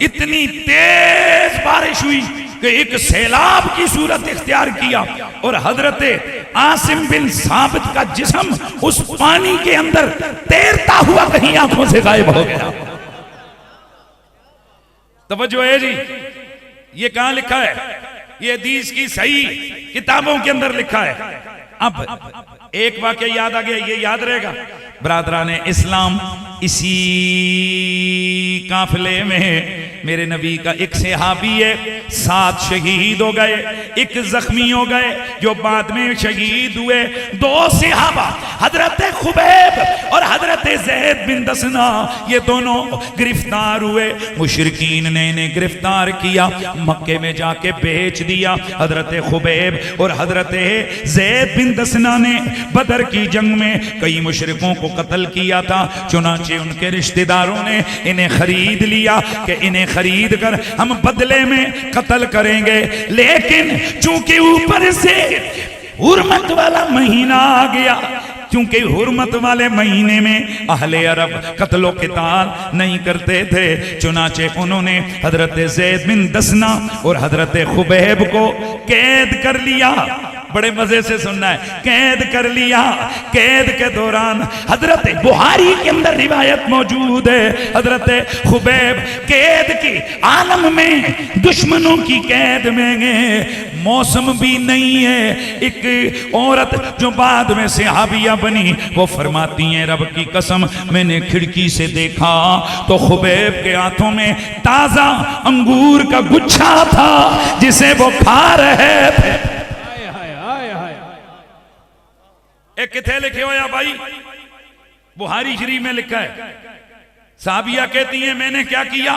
इतनी तेज बारिश हुई कि एक सैलाब की सूरत इख्तियार किया और हजरत आसिम बिन साबित का जिस्म उस पानी के अंदर तैरता हुआ कहीं आंखों से गायब हो गया। तवज्जो है जी? ये कहां लिखा है? ये हदीस की सही किताबों के अंदर लिखा है। अब एक वाकया याद आ गया, ये याद रहेगा। बरादरान इस्लाम, इसी काफिले में मेरे नबी का एक सहाबी है, 7 शहीद हो गए, 1 जख्मी हो गए जो बाद में शहीद हुए। 2 सहाबा हजरत खुबैब और हजरत ज़ैद बिन दसना, ये दोनों गिरफ्तार हुए। मुशरिकीन ने इन्हें गिरफ्तार किया, मक्के में जाके बेच दिया। हजरत खुबैब और हजरत ज़ैद बिन दसना ने बदर की जंग में कई मुशरिकों को कत्ल किया था। चुनांचे उनके रिश्तेदारों ने इन्हें खरीद लिया कि इन्हें खरीद कर हम बदले में कत्ल करेंगे। लेकिन चूंकि ऊपर से हुर्मत वाला महीना आ गया, क्योंकि हुर्मत वाले महीने में अहले अरब कत्लो क़िताल नहीं करते थे, चुनाचे उन्होंने हजरत ज़ैद बिन दसना और हजरत खुबैब को कैद कर लिया। बड़े मजे से सुनना है, कैद कर लिया। कैद के दौरान हजरत बुहारी के अंदर रिवायत मौजूद है, हजरत खुबैब कैद के आलम में दुश्मनों की कैद में गए। मौसम भी नहीं है। एक औरत जो बाद में सहाबिया बनी वो फरमाती हैं, रब की कसम मैंने खिड़की से देखा तो खुबैब के हाथों में ताजा अंगूर का गुच्छा था जिसे वो खा रहे थे। एक किथे लिखे हो या भाई, बुहारी शरीफ में लिखा है। साबिया कहती है मैंने क्या किया,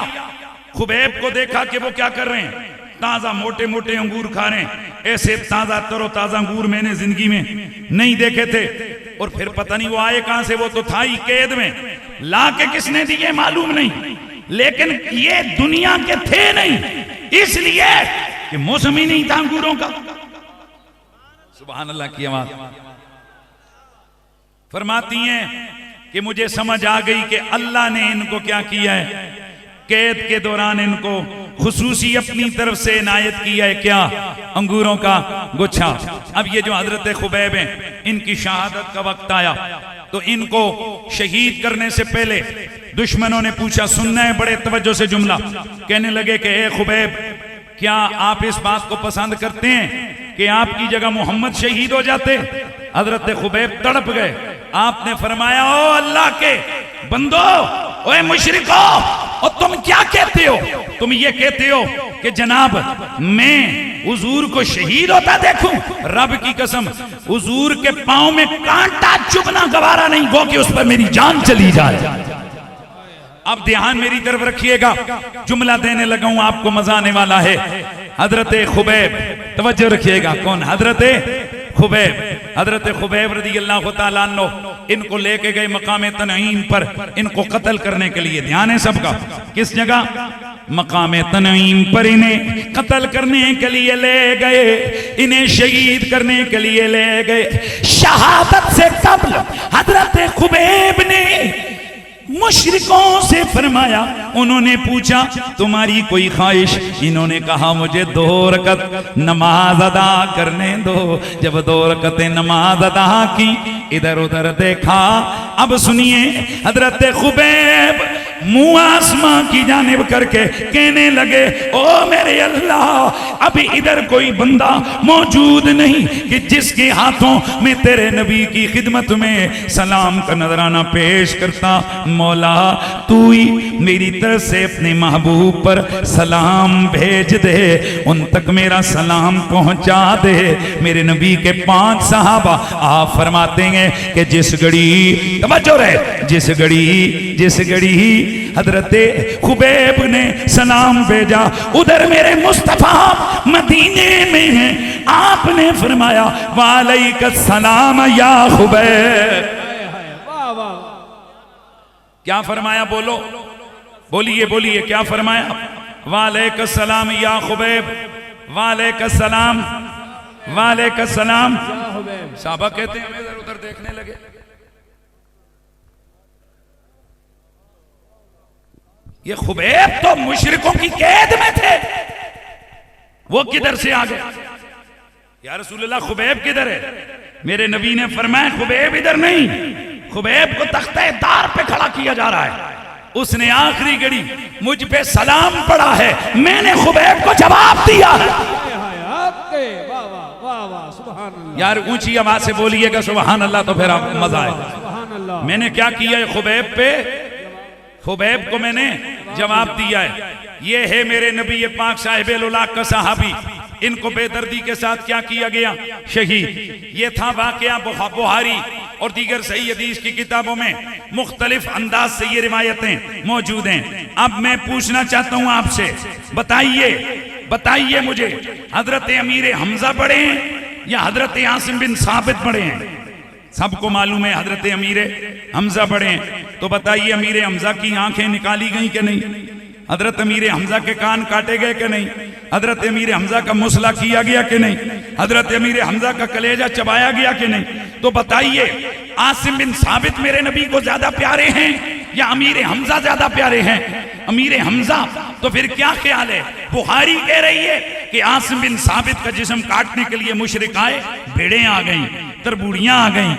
खुबैब को देखा कि वो क्या कर रहे हैं, ताजा मोटे मोटे अंगूर खा रहे हैं। ऐसे ताजा तरो ताजा अंगूर मैंने जिंदगी में नहीं देखे थे। और फिर पता नहीं वो आए कहां से, वो तो था ही कैद में, ला के किसने दिए मालूम नहीं, लेकिन ये दुनिया के थे नहीं, इसलिए कि मौसम ही नहीं था अंगूरों का। सुभान अल्लाह की आवाज। फरमाती हैं कि मुझे समझ आ गई कि अल्लाह ने इनको क्या किया है, कैद के दौरान इनको खुसूसी अपनी तरफ से इनायत किया है, क्या, अंगूरों का गुच्छा। अब ये जो हजरत खुबैब हैं, इनकी शहादत का वक्त आया तो इनको शहीद करने से पहले दुश्मनों ने पूछा, सुनना है बड़े तवज्जो से जुमला, कहने लगे कि ए खुबैब, क्या आप इस बात को पसंद करते हैं कि आपकी जगह मोहम्मद शहीद हो जाते? हजरत खुबैब तड़प गए। आपने फरमाया, ओ अल्लाह के बंदो, ओए मुशरिको, और तुम क्या कहते हो? तुम ये कहते हो कि जनाब मैं हुजूर को शहीद होता देखूं? रब की कसम, हुजूर के पांव में कांटा चुभना गवारा नहीं, गो कि उस पर मेरी जान चली जाए। अब ध्यान मेरी तरफ रखिएगा, जुमला देने लगा हूं, आपको मजा आने वाला है। हजरत खुबैब, तवज्जो रखिएगा, कौन? हजरत खुबैब। हजरत खुबैब रज़ी अल्लाह तआला अन्हु इनको लेके गए मकाम तनईम पर, इनको कत्ल करने के लिए। ध्यान है सबका, किस जगह? मकाम तनईम पर इन्हें कत्ल करने के लिए ले गए, इन्हें शहीद करने के लिए ले गए। शहादत से कब्ल हजरत खुबैब ने मुशरिकों से फरमाया, उन्होंने पूछा तुम्हारी कोई ख्वाहिश? इन्होंने कहा मुझे 2 रकत नमाज अदा करने दो। जब 2 रकतें नमाज अदा की, इधर उधर देखा। अब सुनिए, हजरत खुबैब मुंह आसमां की जानिब करके कहने लगे, ओ मेरे अल्लाह, अभी इधर कोई बंदा मौजूद नहीं कि जिसके हाथों में तेरे नबी की खिदमत में सलाम का नजराना पेश करता। मौला तू ही मेरी तरफ से अपने महबूब पर सलाम भेज दे, उन तक मेरा सलाम पहुंचा दे। मेरे नबी के 5 सहाबा आप फरमाते हैं कि जिस घड़ी, तवज्जो रहे, जिस घड़ी हजरत खुबैब ने सलाम भेजा, उधर मेरे मुस्तफा मदीने में हैं। आपने फरमाया, वालैकुम सलाम या खुबैब। क्या फरमाया? बोलो, बोलिए बोलिए, क्या फरमाया? वालैकुम सलाम या खुबैब, वालैकुम सलाम, वालैकुम सलाम। साहबा कहते हैं हम इधर उधर देखने लगे। ये खुबैब तो मुशरिकों की कैद में थे, वो किधर से आ गए? या रसूलुल्लाह, खुबैब किधर है? मेरे नबी ने फरमाया, खुबैब इधर नहीं, खुबैब को तख्ते दार पे खड़ा किया जा रहा है। उसने आखिरी घड़ी मुझ पे सलाम पड़ा है, मैंने खुबैब को जवाब दिया है। यार ऊंची आवाज से बोलिएगा सुभान अल्लाह, तो फिर आपको मजा आएगा। मैंने क्या किया है? खुबैब पे खुबैब को मैंने जवाब दिया है। ये है मेरे नबी पाक साहिब उलाक का सहाबी, इनको बेदर्दी के साथ क्या किया गया? शहीद। ये था वाकया बुखारी और दीगर सही हदीस की किताबों में मुख्तलिफ अंदाज से ये रिवायतें मौजूद हैं। अब मैं पूछना चाहता हूं आपसे, बताइए मुझे, हजरत अमीर हमजा बड़े हैं या हजरत आसिम बिन साबित बड़े हैं? सबको मालूम है हजरत अमीर हमजा बड़े हैं, तो बताइए अमीर हमजा की आंखें निकाली गई कि नहीं? हजरत अमीर हमजा के कान काटे गए कि नहीं? हजरत अमीर हमजा का मुसला किया गया कि नहीं? हजरत अमीर हमजा का कलेजा चबाया गया कि नहीं? तो बताइए आसिम बिन साबित मेरे नबी को ज्यादा प्यारे हैं या अमीर हमजा ज्यादा प्यारे हैं? अमीर हमजा। तो फिर क्या ख्याल है? बुखारी कह रही है कि आसिम बिन साबित का जिस्म काटने के लिए मुशरिक आए, भेड़ें आ गई, तरबूड़ियां आ गई,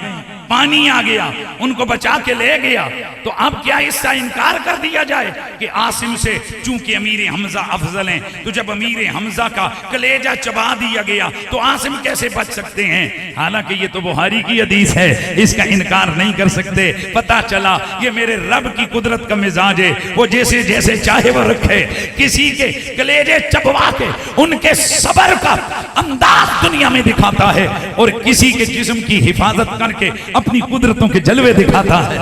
पानी आ गया, उनको बचा के ले गया। तो अब क्या इसका इनकार कर दिया जाए कि आसिम से चूंकि अमीर हमजा अफजल हैं, तो जब अमीर हमजा का कलेजा चबा दिया गया तो आसिम कैसे बच सकते हैं? हालांकि ये तो बुखारी की हदीस है, इसका इनकार नहीं कर सकते। पता चला ये मेरे रब की कुदरत का मिजाज है, वो जैसे जैसे चाहे वो रखे। किसी के कलेजे चबवा के उनके सबर का अंदाज दुनिया में दिखाता है और किसी के जिस्म की हिफाजत करके अपनी कुदरतों के जलवे दिखाता है।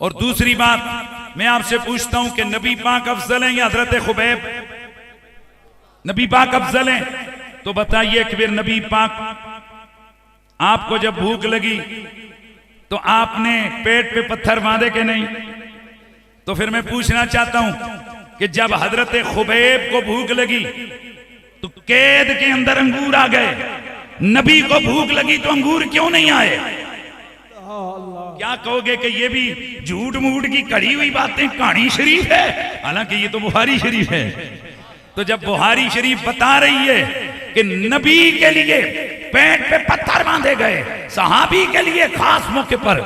और दूसरी बात मैं आपसे पूछता हूं कि नबी पाक अफजल हैं या हजरत खुबैब? नबी पाक अफजल हैं, तो बताइए कि फिर नबी पाक आपको जब भूख लगी तो आपने पेट पे पत्थर बांधे कि नहीं? तो फिर मैं पूछना चाहता हूं कि जब हजरत खुबैब को भूख लगी तो कैद के अंदर अंगूर आ गए, नबी को भूख लगी तो अंगूर क्यों नहीं आए? क्या कहोगे कि ये भी झूठ मूठ की कड़ी हुई बातें, कहानी शरीफ है? हालांकि ये तो बुखारी शरीफ है। तो जब बुखारी शरीफ बता रही है कि नबी के लिए पेट पे पत्थर बांधे गए, सहाबी के लिए खास मौके पर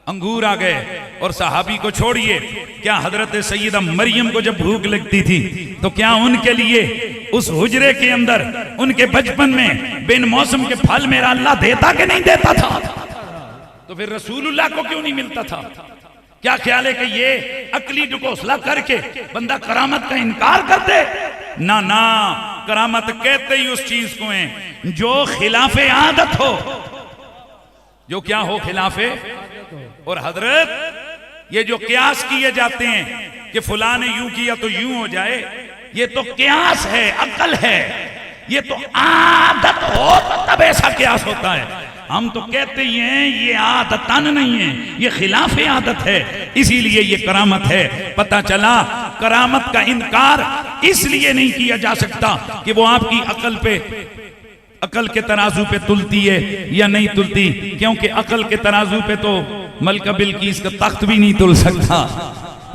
अंगूर आ गए, और सहाबी को छोड़िए, क्या हजरत सैयदा मरियम को जब भूख लगती थी तो क्या उनके लिए उस हुजरे के अंदर उनके बचपन में बिन मौसम के फल मेरा अल्लाह देता कि नहीं देता था? तो फिर रसूलुल्लाह को क्यों नहीं मिलता था? क्या ख्याल है कि ये अकली ढकोसला करके बंदा करामत का इनकार कर दे? ना ना, करामत कहते ही उस चीज को है जो खिलाफे आदत हो, जो क्या हो? खिलाफे। और हजरत ये जो क्यास किए जाते हैं कि फुला ने यूं किया तो यूं हो जाए, ये तो क्यास है, अकल है। ये तो आदत हो तो तब ऐसा क्यास होता है। हम तो कहते ही हैं ये आदतन नहीं है, ये खिलाफे आदत है, इसीलिए ये करामत है। पता चला करामत का इनकार इसलिए नहीं किया जा सकता कि वो आपकी अकल के तराजू पे तुलती है या नहीं तुलती, क्योंकि अकल के तराजू पे तो मलका बिल्कीस का तख्त भी नहीं तुल सकता,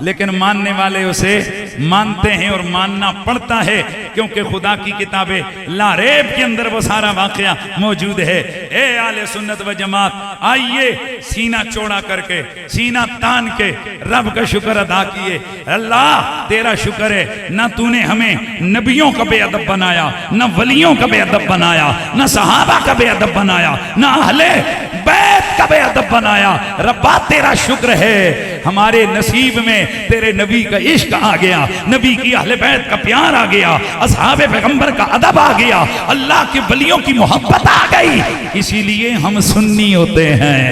लेकिन मानने वाले उसे मानते हैं और मानना पड़ता है, क्योंकि खुदा की किताबें लारेब के अंदर वो सारा वाकया मौजूद है। ए आले सुन्नत व जमात, आइए सीना चौड़ा करके, सीना तान के रब का शुक्र अदा किए। अल्लाह तेरा शुक्र है, ना तूने हमें नबियों का बेअदब बनाया, ना वलियों का बेअदब बनाया, ना सहाबा का बेअदब बनाया, ना अहले बैत का बेअदब बनाया। रब्बा तेरा शुक्र है हमारे नसीब में तेरे नबी का इश्क आ गया, नबी की अहले बैत का प्यार आ गया, असहाबे पैगंबर का अदब आ गया, अल्लाह के वलियों की मोहब्बत आ गई। इसीलिए हम सुन्नी होते हैं।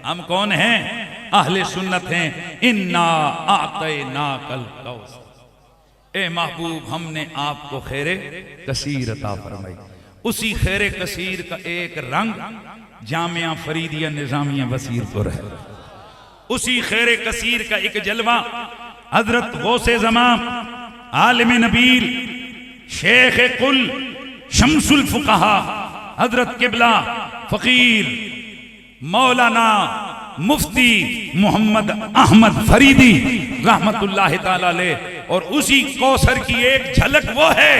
हम कौन हैं? अहले सुन्नत हैं। इन्ना आतैना कल कौसर, ए महबूब हमने आपको खैरे कसीर अता फरमाई। उसी खैरे कसीर का एक रंग जामिया फरीदिया निजामिया वसीरपुर है। उसी खैरे कसीर का एक जलवा हजरत गौसे ज़मां, आलिम नबील, शेख कुल, शमसुल फुकहा, हजरत किबला फकीर मौलाना मुफ्ती मोहम्मद अहमद फरीदी रहमतुल्लाह ताला अलैह। और उसी कौसर की एक झलक वो है,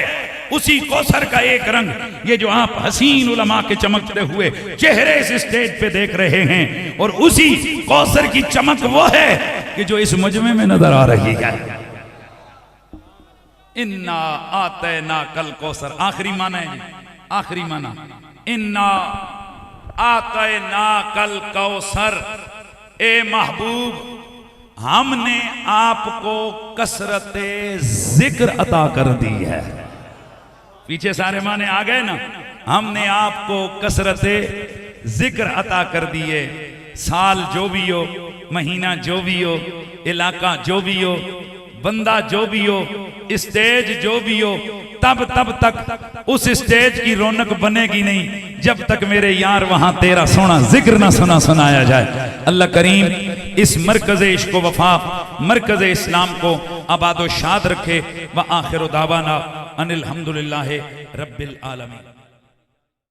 उसी कौसर का एक रंग, ये जो आप हसीन उलमा के चमकते हुए चेहरे इस स्टेज पे देख रहे हैं, और उसी कौसर की चमक वो है कि जो इस मजमे में नजर आ रही है। इन्ना आतैना कल कौसर, आखिरी माना है, आखिरी माना, इन्ना आतैना कल कौसर, ए महबूब, हमने आपको कसरत जिक्र अता कर दी है। पीछे सारे माने आ गए ना। हमने आपको कसरत जिक्र अता कर दिए। साल जो भी हो, महीना जो भी हो, इलाका जो भी हो, बंदा जो भी हो, स्टेज जो भी हो, तब तक उस स्टेज की रौनक बनेगी नहीं जब तक मेरे यार वहां तेरा सोना जिक्र ना सुनाया जाए। अल्लाह करीम इस मरकज़ इश्क़ व वफ़ा, मरकज़ इस्लाम को आबाद व शाद रखे। व आखिर दावाना अनिल हम्दुलिल्लाहि रब्बिल आलमीन।